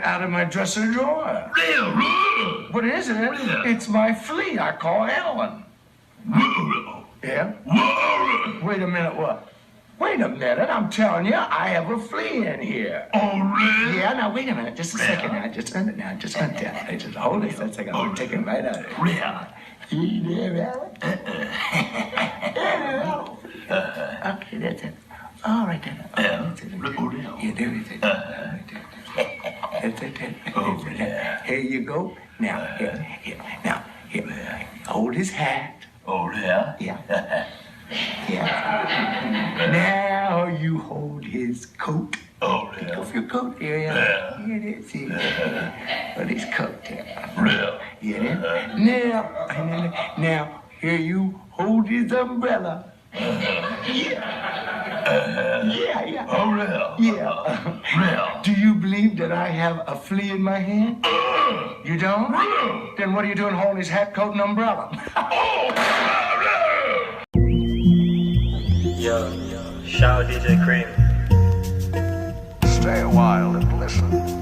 out of my dresser drawer. What is it? It's my flea I call Ellen. Yeah? Wait a minute, what? Wait a minute, I'm telling you, I have a flea in here. Oh, really? Yeah, now wait a minute, just a second now, just hold it, just hold it for a second, I'm taking it right out of it. Really? You there, Ellen? Okay, that's it. All right then. Yeah, there it is. That's it. Oh, yeah. Here you go. Now, here. Hold his hat. Oh, yeah? Yeah. Yeah. Now you hold his coat. Oh, Take yeah. off your coat here. Yeah. Here it is. Put his coat there. Real. Yeah. Now, here you hold his umbrella. Yeah. Oh, real? Yeah. Real. Do you believe that I have a flea in my hand? You don't? Then what are you doing holding his hat, coat, and umbrella? Yo, shout out DJ Cream. Stay a while and listen.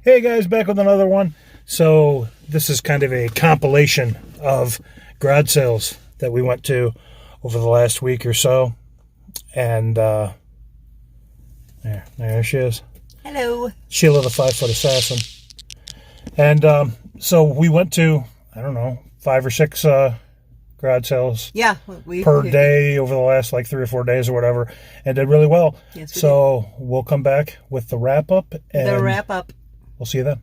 Hey guys, back with another one. So this is kind of a compilation of garage sales that we went to over the last week or so. And there she is. Hello. Sheila the 5-foot assassin. And so we went to, I don't know, 5 or 6 garage sales per day over the last like 3 or 4 days or whatever, and did really well. Yes, so we'll come back with the wrap up. We'll see you then.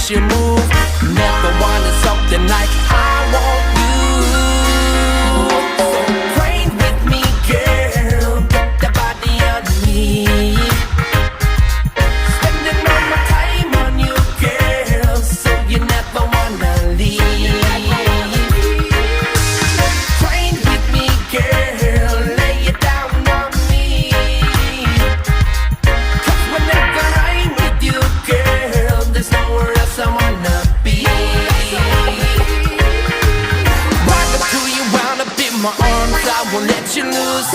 You move, never wanted something like I want you. So train with me, girl, put the body on me. Spending all my time on you, girl, so you never wanna leave. Train with me, girl, lay it down on me. 'Cause whenever I'm with you, girl, there's nowhere else I wanna be. Right up to you, wound up in my arms, I won't let you lose.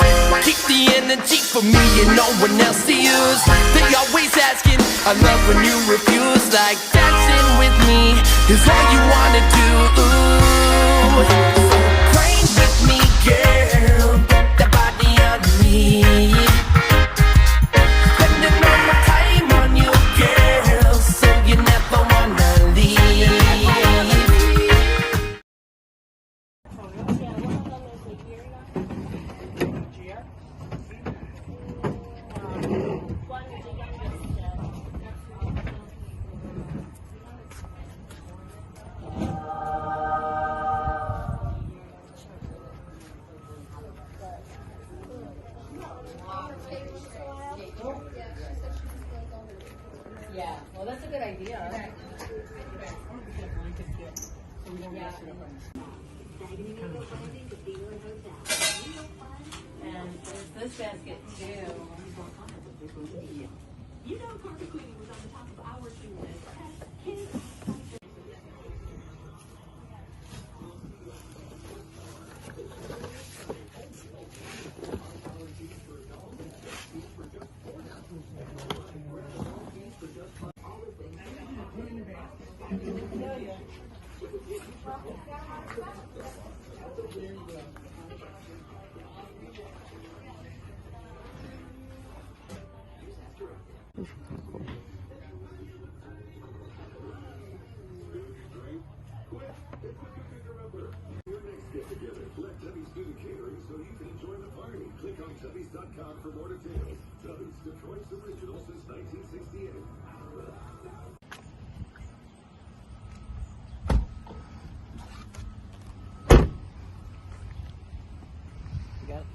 Keep the energy for me and no one else to use. They always asking, I love when you refuse. Like dancing with me is all you wanna do. So train with me, girl, put the body on me. Spending all my time on you, girl, so you never wanna leave. Yeah, well, that's a good idea. And there's this basket too. You know, carpet cleaning was on the top of our to-do list. Kids. For just Tubbies.com for more details. Tubbies, Detroit's original since 1968. You got it?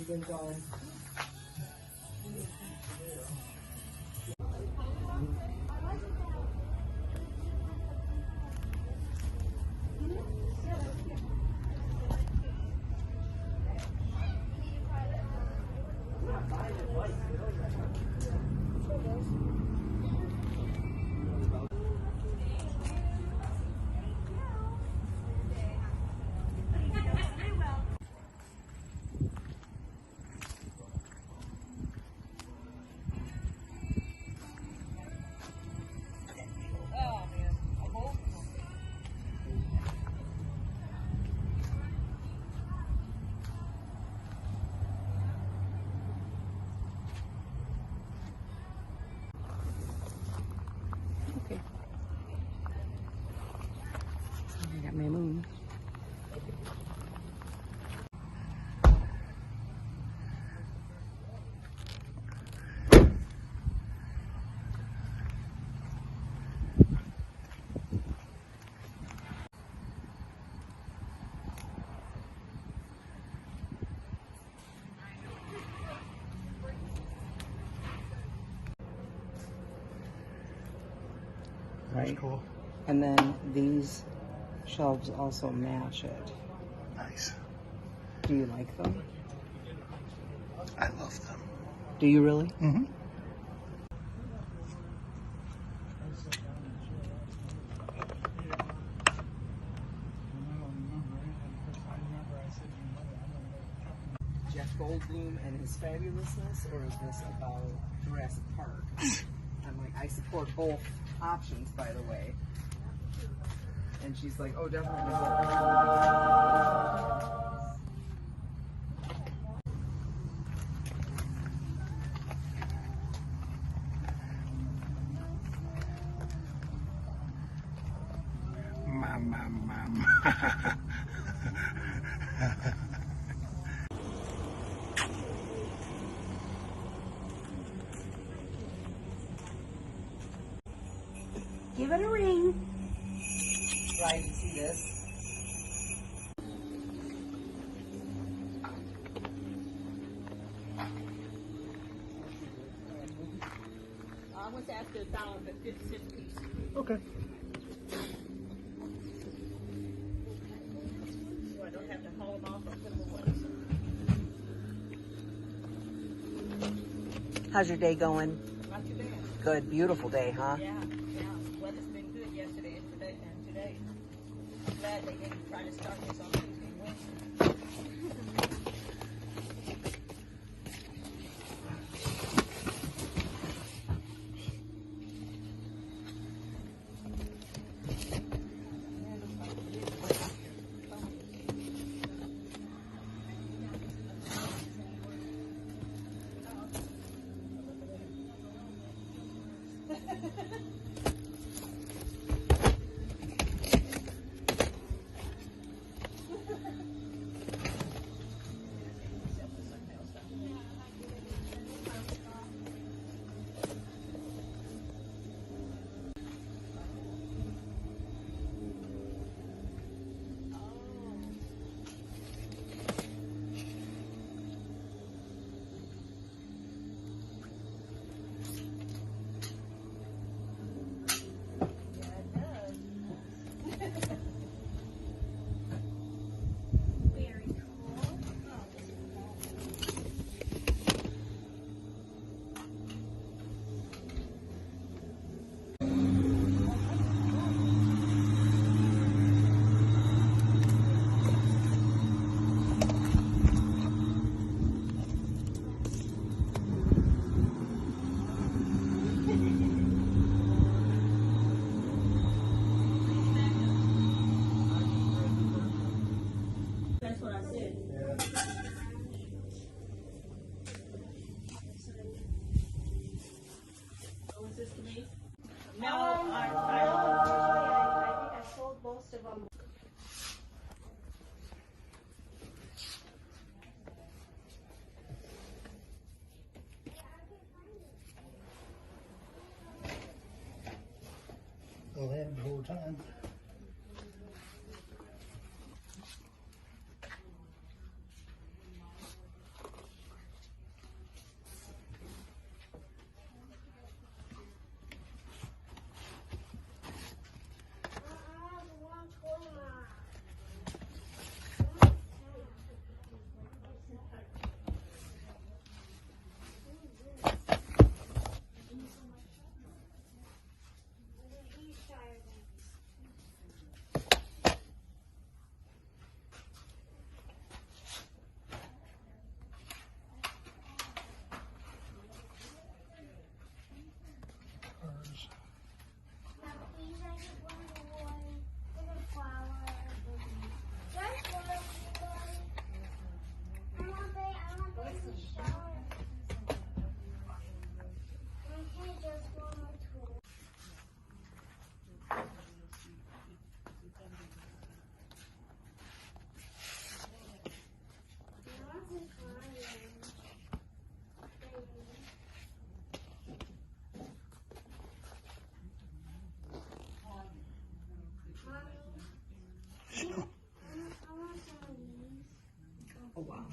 Been going. My moon. Right. Cool. And then these shelves also match it. Nice. Do you like them? I love them. Do you really? Mm-hmm. Jeff Goldblum and his fabulousness, or is this about Jurassic Park? I'm like, I support both options, by the way. And she's like, oh, definitely. Mom. Give it a ring. Right, you see this? I was after $1.50 piece. Okay. So I don't have to haul them off or put them away. How's your day going? Not too bad. Good, beautiful day, huh? Yeah. Weather's been good yesterday and today. I'm glad they didn't try to start this on Tuesday and Wednesday. No, I think I sold most of them. Well, they had the whole time. Oh, wow.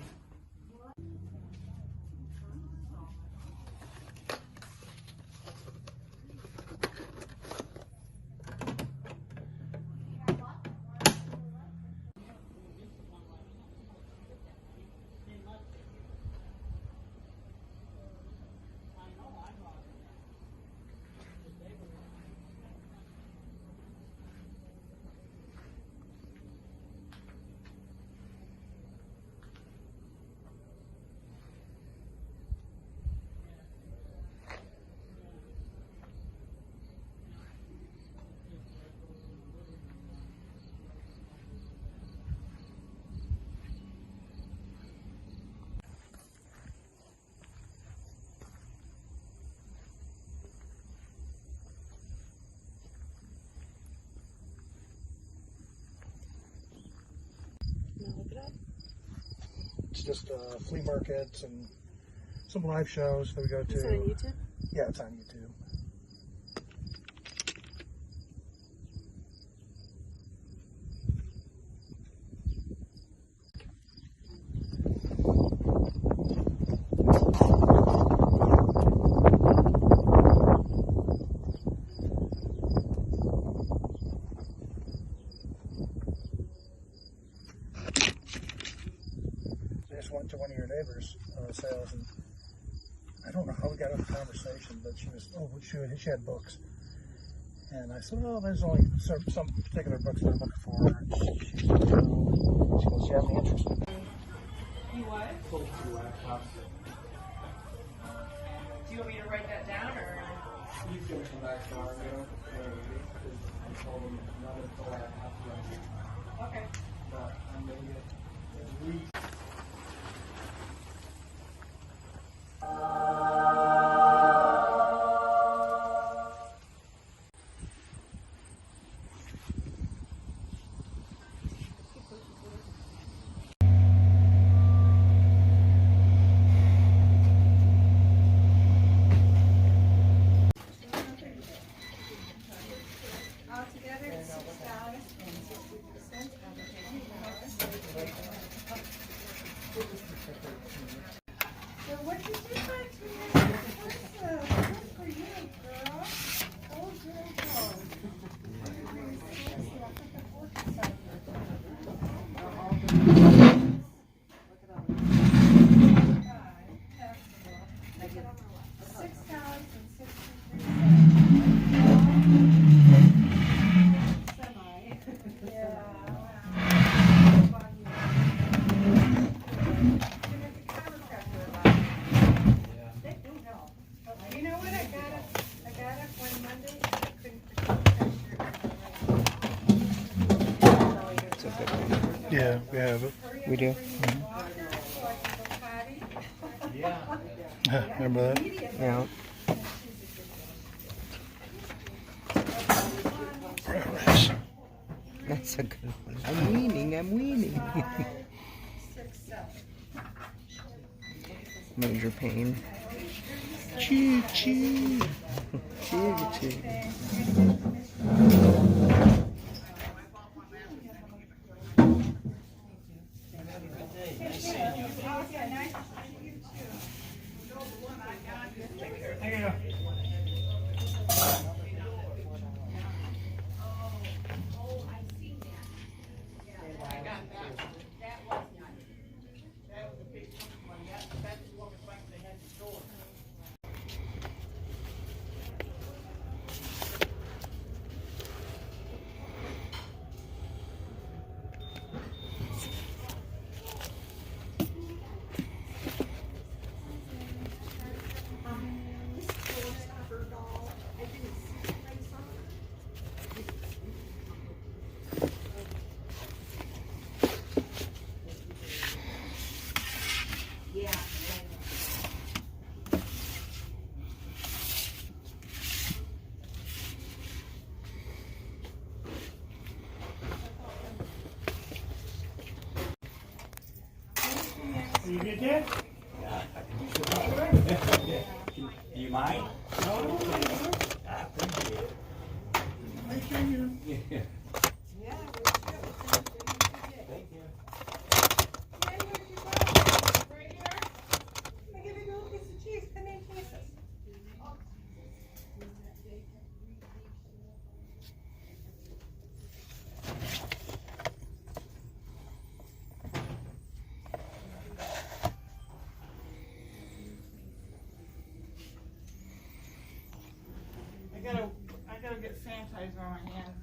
It's just flea markets and some live shows that we go to. Is it on YouTube? Yeah, it's on YouTube. Went to one of your neighbors' sales, and I don't know how we got into the conversation, but she had books, and I said, "Oh, there's only some particular books they're looking for." And she goes, "Yeah, I'm interested." You what? Do you want me to write that down, or? He's gonna come back tomorrow, because I told him not until I have to run. Okay. But I'm gonna get at least. Altogether, it's $6.60. So what you do back to me? Good for you, girl. Oh, Yeah, we have it. We do. Remember that? Yeah. That's a good one. I'm weaning. Major pain. Choo choo. Choo choo. You get that? Do you mind? No. I appreciate it. Make sure you. Yeah. Thank you. Right here. Let me give you a little piece of cheese. Come in, Jesus. I gotta get sanitizer on my hands.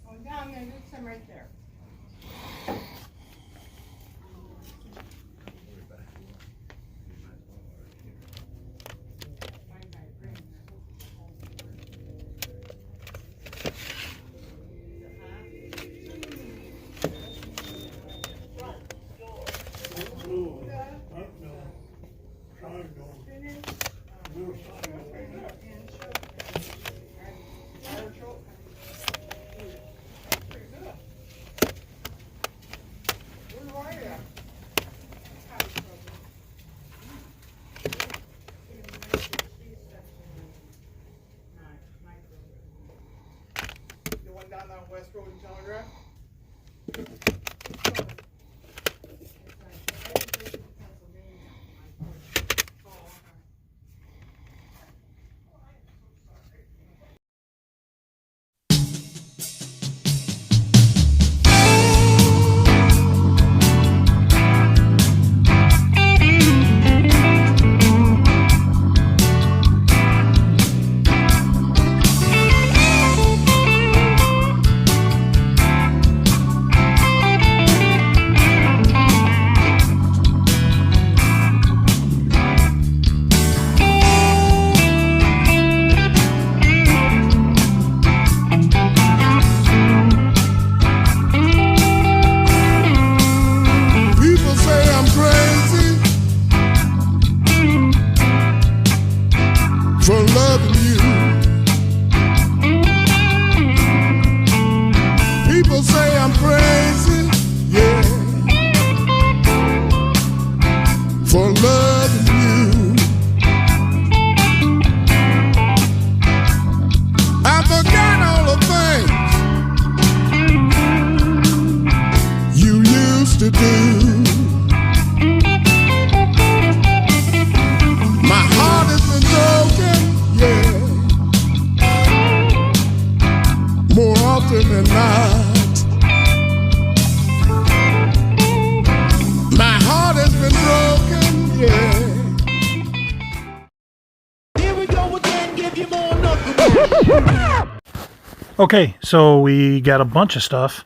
Oh, yeah, I'm gonna do some right there. Down on West Road and Telegraph. Okay, so we got a bunch of stuff.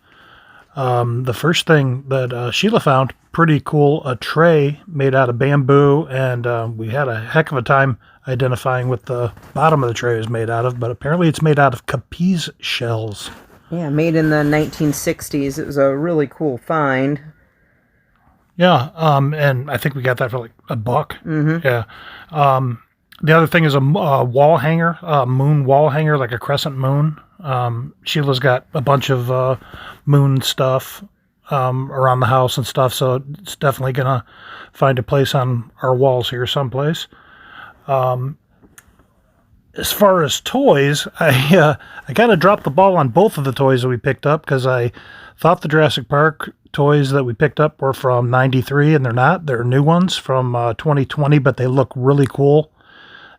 The first thing that Sheila found, pretty cool, a tray made out of bamboo, and we had a heck of a time identifying what the bottom of the tray is made out of, but apparently it's made out of Capiz shells. Yeah, made in the 1960s. It was a really cool find. Yeah, and I think we got that for like $1. Mm-hmm. Yeah. The other thing is a wall hanger, moon wall hanger, like a crescent moon. Sheila's got a bunch of moon stuff around the house and stuff, so it's definitely going to find a place on our walls here someplace. As far as toys, I kind of dropped the ball on both of the toys that we picked up because I thought the Jurassic Park toys that we picked up were from '93, and they're not. They're new ones from 2020, but they look really cool.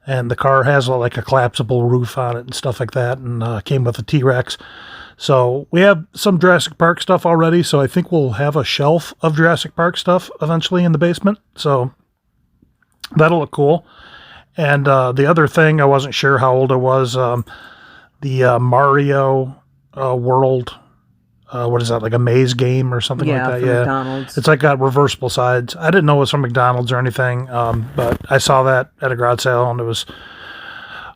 And the car has like a collapsible roof on it and stuff like that, and came with a T-Rex. So we have some Jurassic Park stuff already, so I think we'll have a shelf of Jurassic Park stuff eventually in the basement. So that'll look cool. And the other thing, I wasn't sure how old it was, the Mario World, what is that, like a maze game or something like that? Yeah, McDonald's. It's like got reversible sides. I didn't know it was from McDonald's or anything, but I saw that at a garage sale, and it was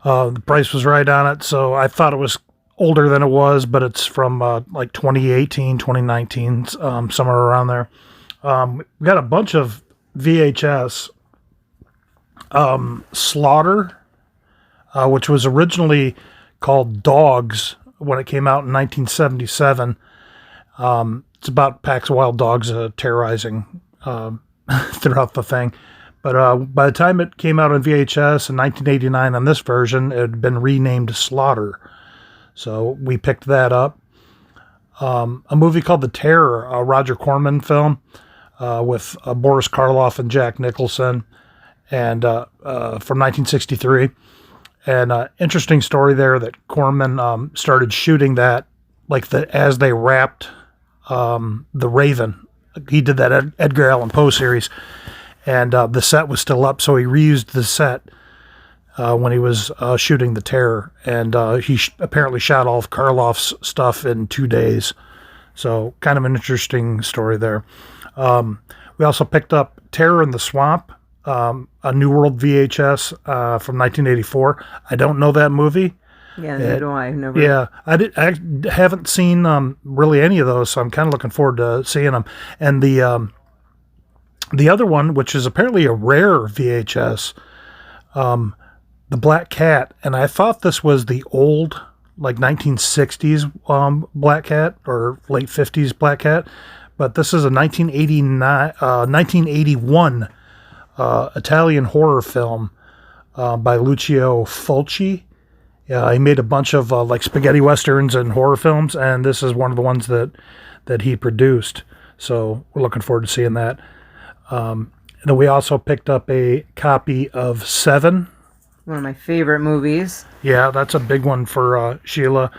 the price was right on it, so I thought it was older than it was, but it's from like 2018, 2019, somewhere around there. We got a bunch of VHS. Slaughter, which was originally called Dogs when it came out in 1977. It's about packs of wild dogs terrorizing throughout the thing. But by the time it came out on VHS in 1989 on this version, it had been renamed Slaughter. So we picked that up. A movie called The Terror, a Roger Corman film with Boris Karloff and Jack Nicholson, and from 1963. And interesting story there that Corman started shooting that as they wrapped The Raven. He did that Edgar Allan Poe series, and the set was still up, so he reused the set when he was shooting The Terror, and he apparently shot all of Karloff's stuff in 2 days. So kind of an interesting story there. We also picked up Terror in the Swamp, a New World VHS from 1984. I don't know that movie. Yeah, neither do I. Never. Yeah, I haven't seen really any of those, so I'm kind of looking forward to seeing them. And the other one, which is apparently a rare VHS, The Black Cat, and I thought this was the old, like 1960s Black Cat or late 50s Black Cat, but this is a 1981 Italian horror film by Lucio Fulci. He made a bunch of like spaghetti westerns and horror films, and this is one of the ones that he produced. So we're looking forward to seeing that. And then we also picked up a copy of Seven. One of my favorite movies. Yeah, that's a big one for Sheila.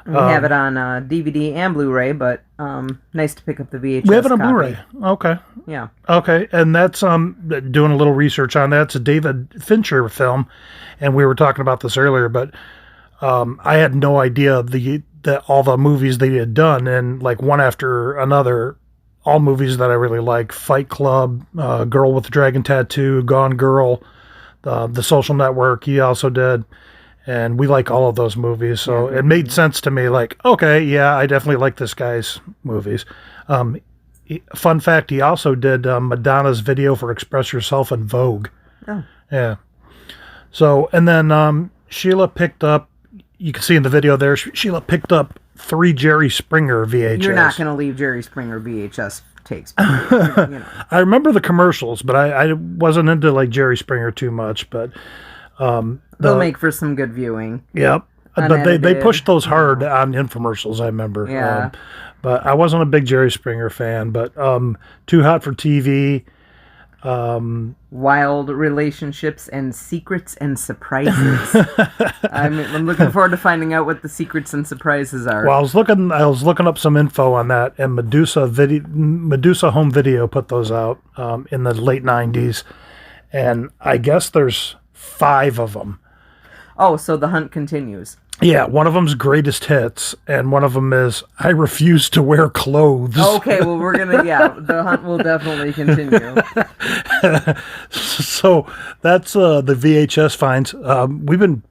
We have it on DVD and Blu-ray, but nice to pick up the VHS. We have it on copy. Blu-ray. Okay. Yeah. Okay, and that's doing a little research on that. It's a David Fincher film, and we were talking about this earlier, but I had no idea that all the movies they had done, and like one after another, all movies that I really like: Fight Club, Girl with the Dragon Tattoo, Gone Girl, The Social Network. He also did. And we like all of those movies, so it made sense to me, like, okay, yeah, I definitely like this guy's movies. Fun fact, he also did Madonna's video for Express Yourself in Vogue. Oh. Yeah. So, and then Sheila picked up, you can see in the video there, Sheila picked up 3 Jerry Springer VHS. You're not going to leave Jerry Springer VHS tapes. You know. I remember the commercials, but I wasn't into like Jerry Springer too much, but... They'll make for some good viewing. Yep. But they pushed those hard on infomercials, I remember. Yeah. But I wasn't a big Jerry Springer fan. But Too Hot for TV. Wild Relationships and Secrets and Surprises. I'm looking forward to finding out what the secrets and surprises are. Well, I was looking up some info on that, and Medusa Home Video put those out in the late 90s. And I guess there's 5 of them. Oh, so the hunt continues. Yeah, one of them's Greatest Hits, and one of them is I Refuse to Wear Clothes. Okay, well, the hunt will definitely continue. So that's the VHS finds. We've been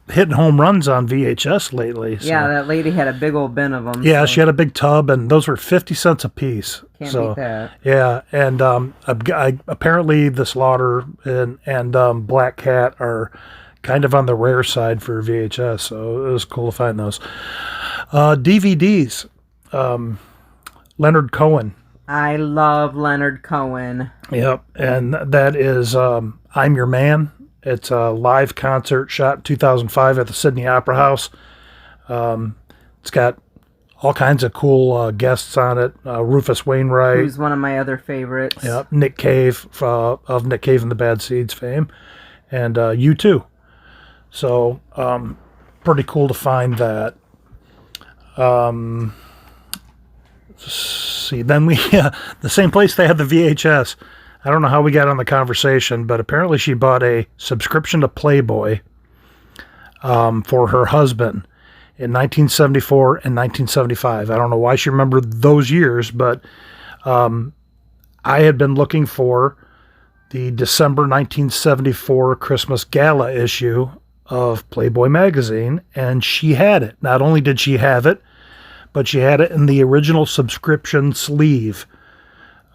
hitting home runs on VHS lately. So. Yeah, that lady had a big old bin of them. Yeah, so she had a big tub, and those were 50 cents a piece. Can't so, beat that. Yeah, and apparently the Slaughter and Black Cat are kind of on the rare side for VHS, so it was cool to find those. DVDs, Leonard Cohen. I love Leonard Cohen. Yep, and that is I'm Your Man. It's a live concert shot in 2005 at the Sydney Opera House. It's got all kinds of cool guests on it. Rufus Wainwright. Who's one of my other favorites. Yep, Nick Cave of Nick Cave and the Bad Seeds fame. And U2. So, pretty cool to find that. See, then we, the same place they had the VHS. I don't know how we got on the conversation, but apparently she bought a subscription to Playboy for her husband in 1974 and 1975. I don't know why she remembered those years, but I had been looking for the December 1974 Christmas Gala issue of Playboy magazine, and she had it. Not only did she have it, but she had it in the original subscription sleeve.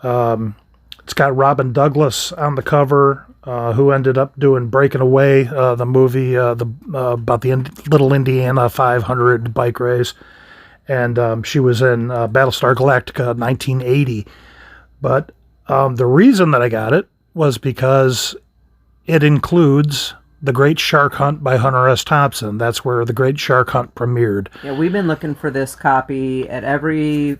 It's got Robin Douglas on the cover, who ended up doing Breaking Away, the movie about the Little Indiana 500 bike race. And she was in Battlestar Galactica 1980. But the reason that I got it was because it includes The Great Shark Hunt by Hunter S. Thompson. That's where The Great Shark Hunt premiered. Yeah, we've been looking for this copy at every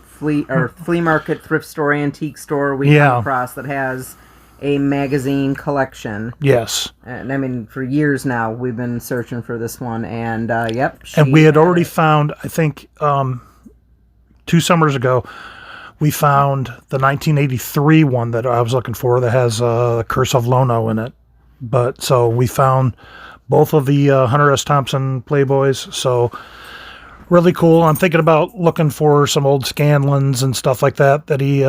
flea market, thrift store, antique store we come across that has a magazine collection. Yes. And I mean, for years now, we've been searching for this one, and yep. And we had already found, I think, 2 summers ago, we found the 1983 one that I was looking for that has Curse of Lono in it. But so we found both of the Hunter S. Thompson Playboys. So really cool. I'm thinking about looking for some old Scanlons and stuff like that he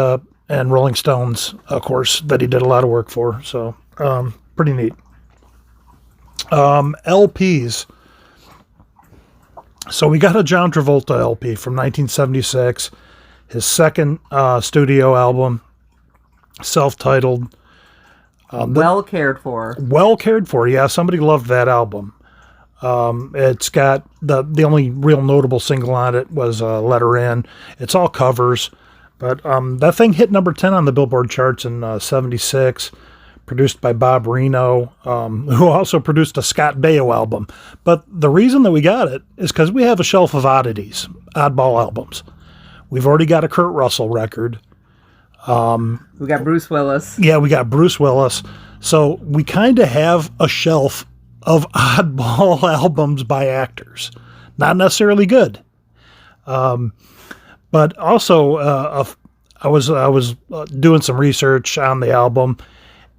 and Rolling Stones, of course, that he did a lot of work for. So pretty neat. LPs. So we got a John Travolta LP from 1976, his second studio album, self-titled. Well cared for. Well cared for, yeah. Somebody loved that album. It's got the only real notable single on it was Let Her In. It's all covers, but that thing hit number 10 on the Billboard charts in 76, produced by Bob Reno, who also produced a Scott Baio album. But the reason that we got it is because we have a shelf of oddities, oddball albums. We've already got a Kurt Russell record. We got Bruce Willis. Yeah, we got Bruce Willis. So we kind of have a shelf of oddball albums by actors. Not necessarily good. But also, I was doing some research on the album,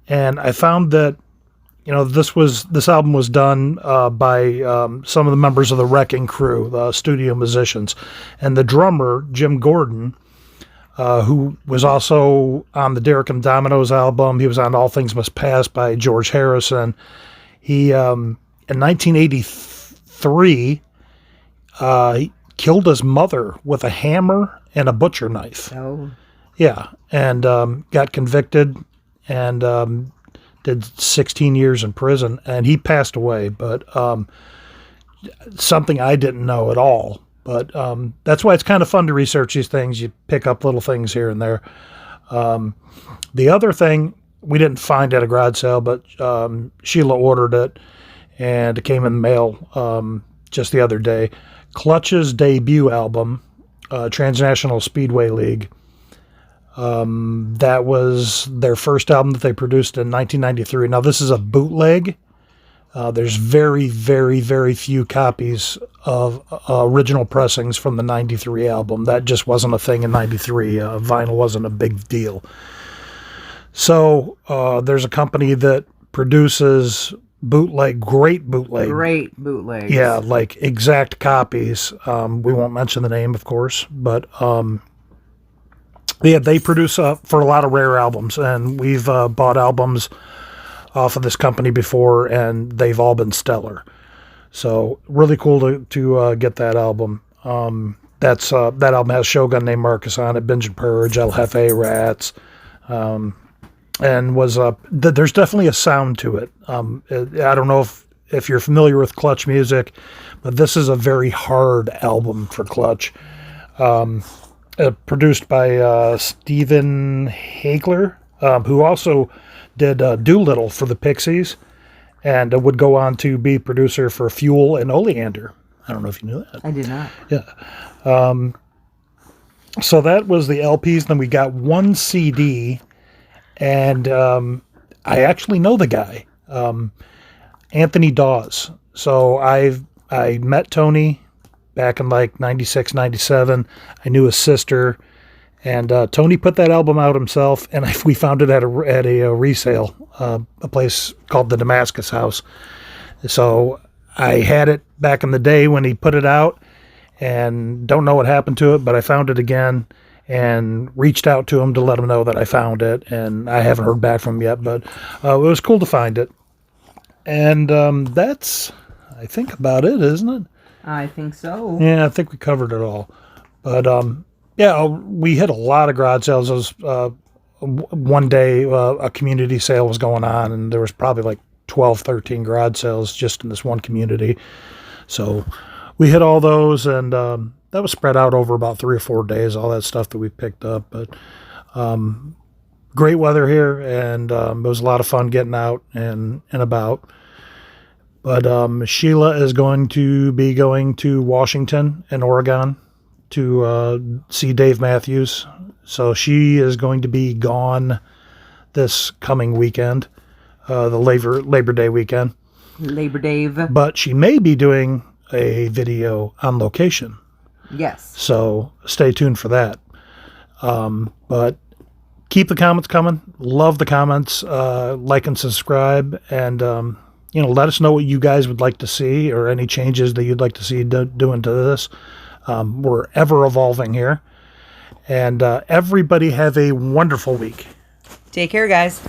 and I found that, you know, this album was done by some of the members of the Wrecking Crew, the studio musicians, and the drummer Jim Gordon, who was also on the Derek and Dominoes album. He was on All Things Must Pass by George Harrison. He in 1983 he killed his mother with a hammer and a butcher knife. Oh, yeah, and got convicted and did 16 years in prison, and he passed away. But something I didn't know at all. But that's why it's kind of fun to research these things. You pick up little things here and there. The other thing, we didn't find at a garage sale, but Sheila ordered it, and it came in the mail just the other day. Clutch's debut album, Transnational Speedway League. That was their first album that they produced in 1993. Now, this is a bootleg. There's very, very, very few copies of original pressings from the 93 album. That just wasn't a thing in 93. Vinyl wasn't a big deal. So there's a company that produces great bootlegs. Yeah, like exact copies. We won't mention the name, of course, but yeah, they produce for a lot of rare albums, and we've bought albums off of this company before, and they've all been stellar. So really cool to get that album. That album has Shogun named Marcus on it, Binge and Purge, El Jefe, Rats, and was there's definitely a sound to it. I don't know if you're familiar with Clutch music, but this is a very hard album for Clutch. Produced by Steven Hagler, who also did Doolittle for the Pixies, and would go on to be producer for Fuel and Oleander. I don't know if you knew that. I did not. Yeah. So that was the LPs. Then we got one CD, and I actually know the guy, Anthony Dawes. So I met Tony back in like 96, 97. I knew his sister, and Tony put that album out himself, and we found it at a resale, a place called the Damascus House. So I had it back in the day when he put it out, and don't know what happened to it, but I found it again and reached out to him to let him know that I found it, and I haven't heard back from him yet, but it was cool to find it. And that's, I think, about it, isn't it? I think so. Yeah, I think we covered it all. But, yeah, we hit a lot of garage sales. It was, one day a community sale was going on, and there was probably like 12, 13 garage sales just in this one community. So we hit all those, and that was spread out over about 3 or 4 days, all that stuff that we picked up. But great weather here, and it was a lot of fun getting out and about. But Sheila is going to be going to Washington and Oregon to see Dave Matthews. So she is going to be gone this coming weekend, the Labor Day weekend. Labor Dave. But she may be doing a video on location. Yes. So stay tuned for that. But keep the comments coming. Love the comments. Like and subscribe. And, let us know what you guys would like to see or any changes that you'd like to see doing to this. We're ever evolving here. And everybody have a wonderful week. Take care, guys.